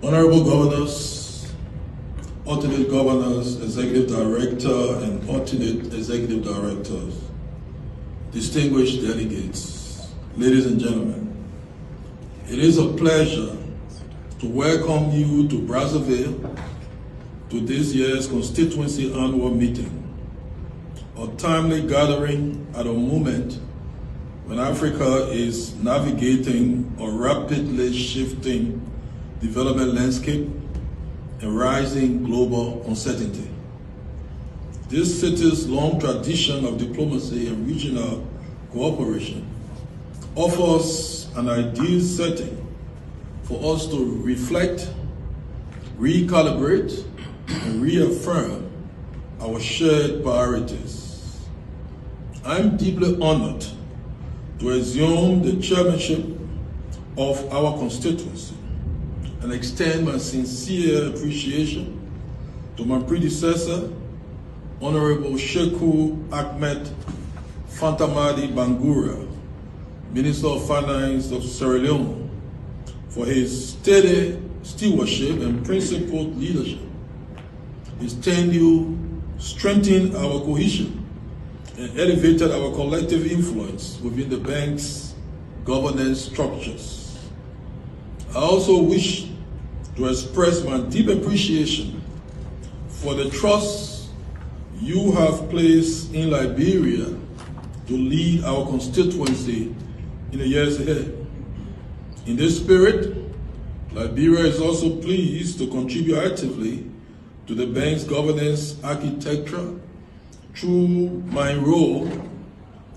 Honorable Governors, alternate Governors, Executive Director, and alternate Executive Directors, distinguished delegates, ladies and gentlemen, it is a pleasure to welcome you to Brazzaville to this year's Constituency Annual Meeting, a timely gathering at a moment when Africa is navigating a rapidly shifting development landscape and rising global uncertainty. This city's long tradition of diplomacy and regional cooperation offers an ideal setting for us to reflect, recalibrate, and reaffirm our shared priorities. I'm deeply honored to assume the chairmanship of our constituency and extend my sincere appreciation to my predecessor, Honorable Sheku Ahmed Fantamadi Bangura, Minister of Finance of Sierra Leone, for his steady stewardship and principled leadership. His tenure strengthened our cohesion and elevated our collective influence within the bank's governance structures. I also wish to express my deep appreciation for the trust you have placed in Liberia to lead our constituency in the years ahead. In this spirit, Liberia is also pleased to contribute actively to the bank's governance architecture through my role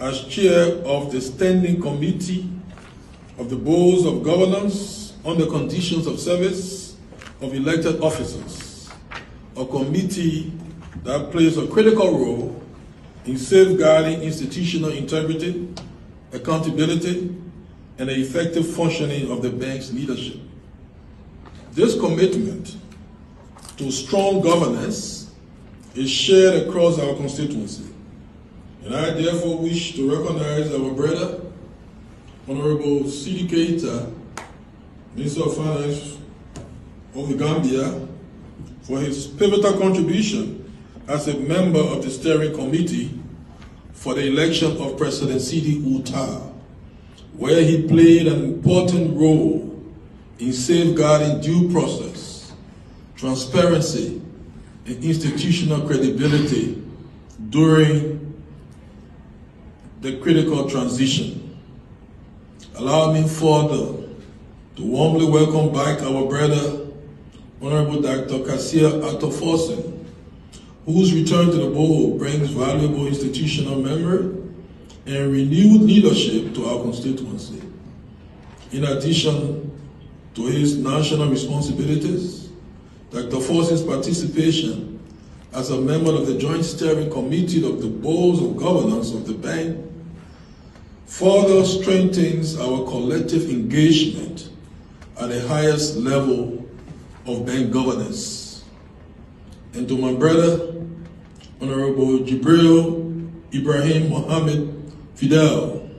as chair of the Standing Committee of the Boards of Governance on the Conditions of Service of Elected Officers, a committee that plays a critical role in safeguarding institutional integrity, accountability, and the effective functioning of the bank's leadership. This commitment to strong governance is shared across our constituency, and I therefore wish to recognize our brother, Honorable Keita, Minister of Finance of the Gambia, for his pivotal contribution as a member of the steering committee for the election of President Sidi Uta, where he played an important role in safeguarding due process, transparency, and institutional credibility during the critical transition. Allow me further to warmly welcome back our brother, Honorable Dr. Kasia Atoforsen, whose return to the board brings valuable institutional memory and renewed leadership to our constituency. In addition to his national responsibilities, Dr. Forsen's participation as a member of the Joint Steering Committee of the Boards of Governance of the bank further strengthens our collective engagement at the highest level of bank governance. And to my brother, Honorable Jibril Ibrahim Mohammed Fidel,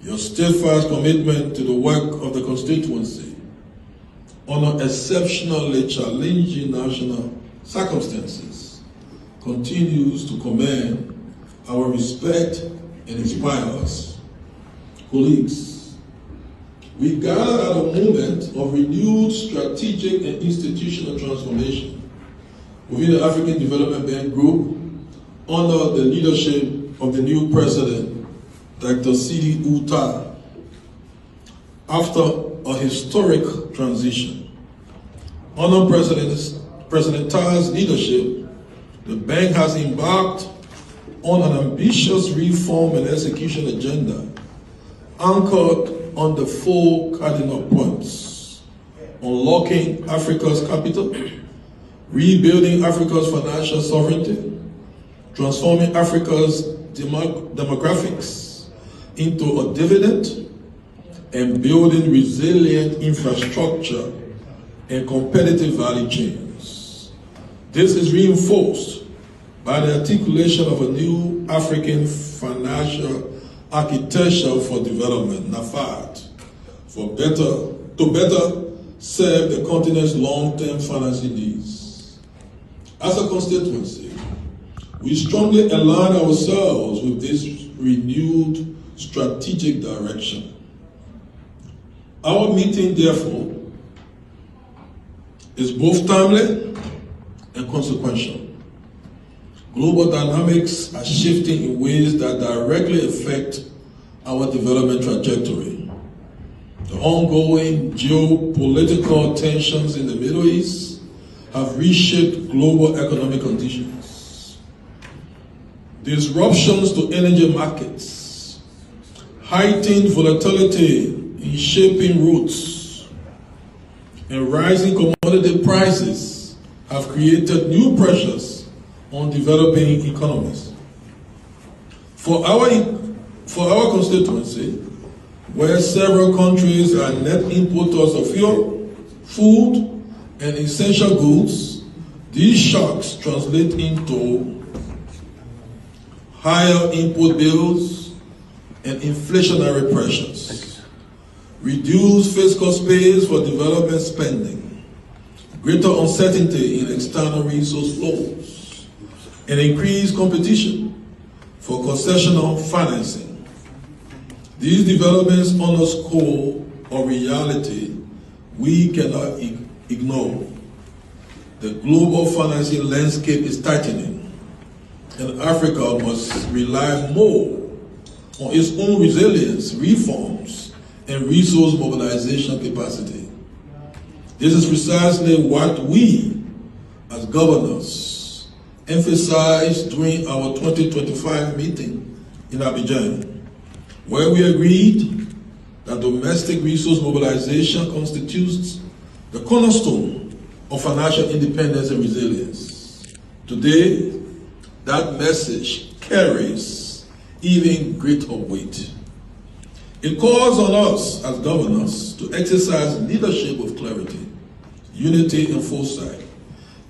your steadfast commitment to the work of the constituency under exceptionally challenging national circumstances continues to command our respect and inspire us. Colleagues, we gather at a moment of renewed strategic and institutional transformation within the African Development Bank Group under the leadership of the new president, Dr. Sidi Uta. After a historic transition, under President Ta's leadership, the bank has embarked on an ambitious reform and execution agenda anchored on the 4 cardinal points: unlocking Africa's capital, rebuilding Africa's financial sovereignty, transforming Africa's demographics into a dividend, and building resilient infrastructure and competitive value chains. This is reinforced by the articulation of a new African financial architecture for development, NAFAD, to better serve the continent's long-term financing needs. As a constituency, we strongly align ourselves with this renewed strategic direction. Our meeting, therefore, is both timely and consequential. Global dynamics are shifting in ways that directly affect our development trajectory. The ongoing geopolitical tensions in the Middle East have reshaped global economic conditions. Disruptions to energy markets, heightened volatility in shipping routes, and rising commodity prices have created new pressures on developing economies. For our constituency, where several countries are net importers of fuel, food, and essential goods, these shocks translate into higher import bills and inflationary pressures, reduced fiscal space for development spending, greater uncertainty in external resource flows, and increased competition for concessional financing. These developments underscore a reality we cannot ignore. The global financing landscape is tightening, and Africa must rely more on its own resilience, reforms, and resource mobilization capacity. This is precisely what we, as governors, emphasized during our 2025 meeting in Abidjan, where we agreed that domestic resource mobilization constitutes the cornerstone of financial independence and resilience. Today, that message carries even greater weight. It calls on us as governors to exercise leadership with clarity, unity, and foresight,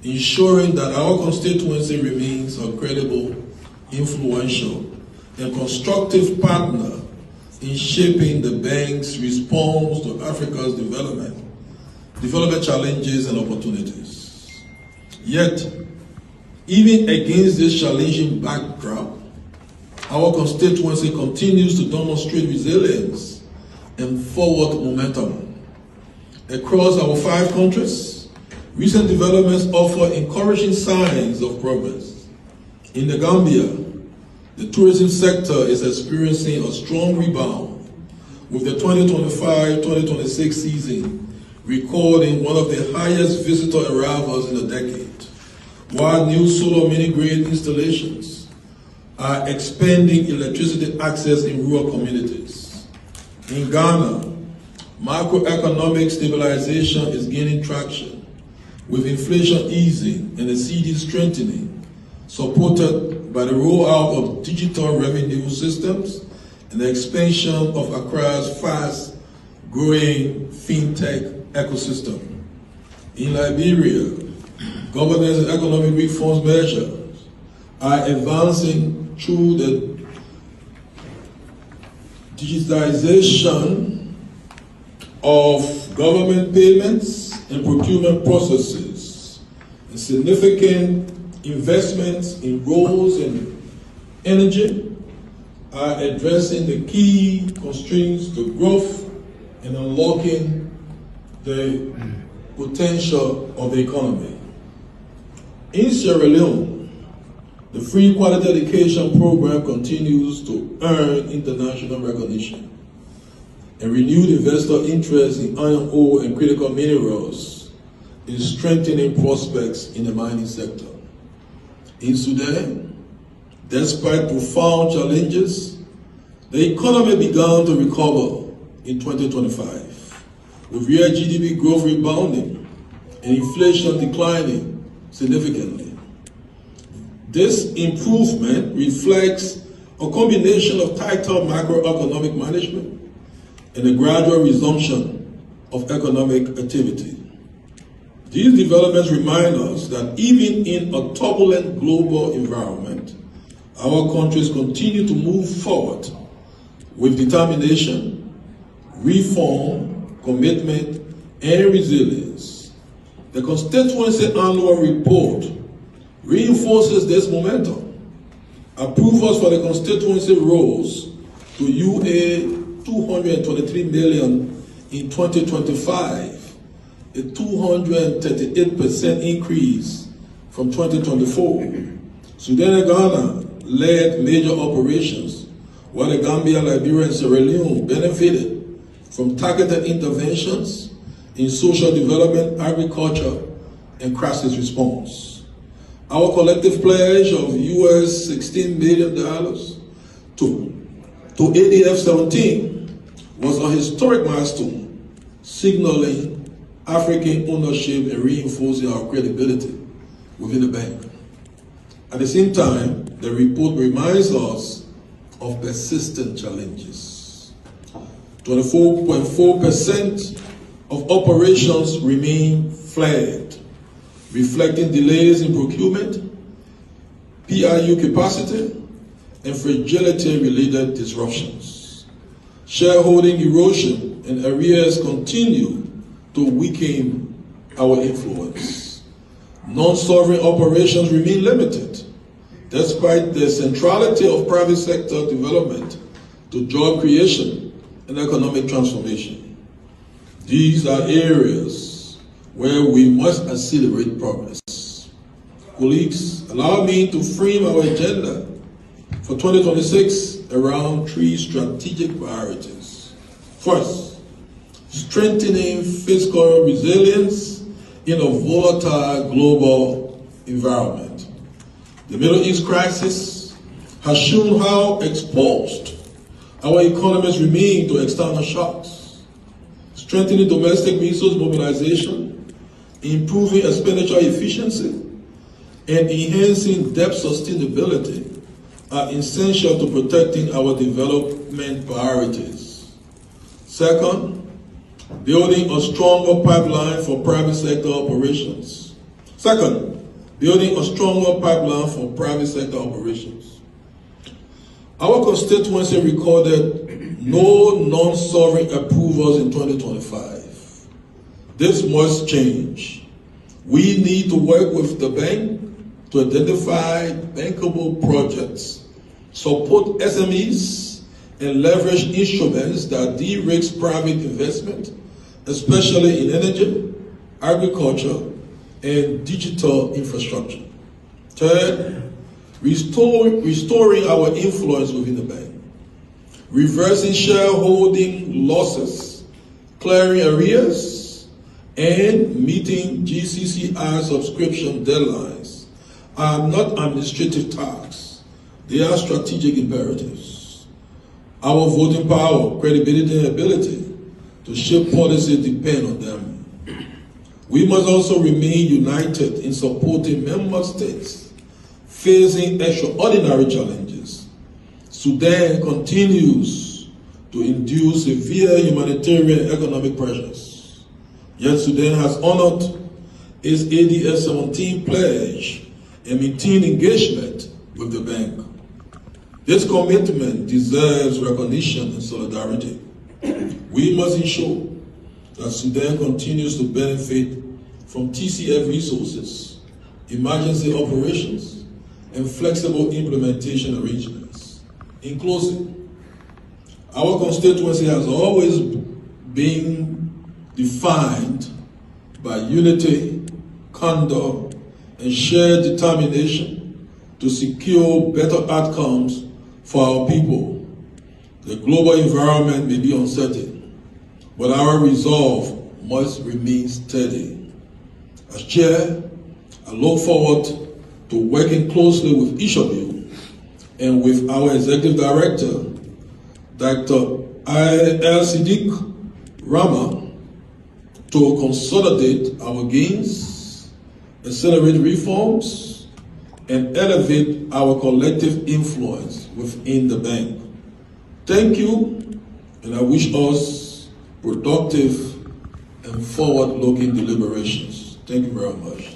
ensuring that our constituency remains a credible, influential, and constructive partner in shaping the bank's response to Africa's development challenges and opportunities. Yet, even against this challenging backdrop, our constituency continues to demonstrate resilience and forward momentum. Across our 5 countries, recent developments offer encouraging signs of progress. In the Gambia, the tourism sector is experiencing a strong rebound, with the 2025-2026 season recording one of the highest visitor arrivals in a decade, while new solar mini-grid installations are expanding electricity access in rural communities. In Ghana, macroeconomic stabilization is gaining traction, with inflation easing and the cedi strengthening, supported by the rollout of digital revenue systems and the expansion of Accra's fast-growing fintech ecosystem. In Liberia, governance and economic reforms measures are advancing through the digitization of government payments and procurement processes, and significant investments in roads and energy are addressing the key constraints to growth and unlocking the potential of the economy. In Sierra Leone, the free quality education program continues to earn international recognition, and renewed investor interest in iron ore and critical minerals is strengthening prospects in the mining sector. In Sudan, despite profound challenges, the economy began to recover in 2025, with real GDP growth rebounding and inflation declining significantly. This improvement reflects a combination of tighter macroeconomic management and a gradual resumption of economic activity. These developments remind us that even in a turbulent global environment, our countries continue to move forward with determination, reform, commitment, and resilience. The Constituency Annual Report reinforces this momentum. Approvals for the constituency rose to UA 223 million in 2025, a 238% increase from 2024. Sudan and Ghana led major operations, while the Gambia, Liberia, and Sierra Leone benefited from targeted interventions in social development, agriculture, and crisis response. Our collective pledge of US $16 million to ADF-17 was a historic milestone, signaling African ownership and reinforcing our credibility within the bank. At the same time, the report reminds us of persistent challenges. 24.4% of operations remain flagged, reflecting delays in procurement, PIU capacity, and fragility-related disruptions. Shareholding erosion and arrears continue to weaken our influence. Non-sovereign operations remain limited, despite the centrality of private sector development to job creation and economic transformation. These are areas where we must accelerate progress. Colleagues, allow me to frame our agenda for 2026 around 3 strategic priorities. First, strengthening fiscal resilience in a volatile global environment. The Middle East crisis has shown how exposed our economies remain to external shocks. Strengthening domestic resource mobilization, improving expenditure efficiency, and enhancing debt sustainability are essential to protecting our development priorities. Second, building a stronger pipeline for private sector operations. Our constituency recorded no non-sovereign approvals in 2025. This must change. We need to work with the bank to identify bankable projects, support SMEs, and leverage instruments that de-risk private investment, especially in energy, agriculture, and digital infrastructure. Third, restoring our influence within the bank, reversing shareholding losses, clearing arrears, and meeting GCCI subscription deadlines are not administrative tasks. They are strategic imperatives. Our voting power, credibility, and ability to shape policy depend on them. We must also remain united in supporting member states facing extraordinary challenges. Sudan continues to endure severe humanitarian and economic pressures. Yet Sudan has honored its ADF-17 pledge and maintained engagement with the bank. This commitment deserves recognition and solidarity. We must ensure that Sudan continues to benefit from TCF resources, emergency operations, and flexible implementation arrangements. In closing, our constituency has always been defined by unity, candor, and shared determination to secure better outcomes for our people. The global environment may be uncertain, but our resolve must remain steady. As chair, I look forward to working closely with each of you and with our executive director, Dr. Siddiq Rama, to consolidate our gains, accelerate reforms, and elevate our collective influence within the bank. Thank you, and I wish us productive and forward-looking deliberations. Thank you very much.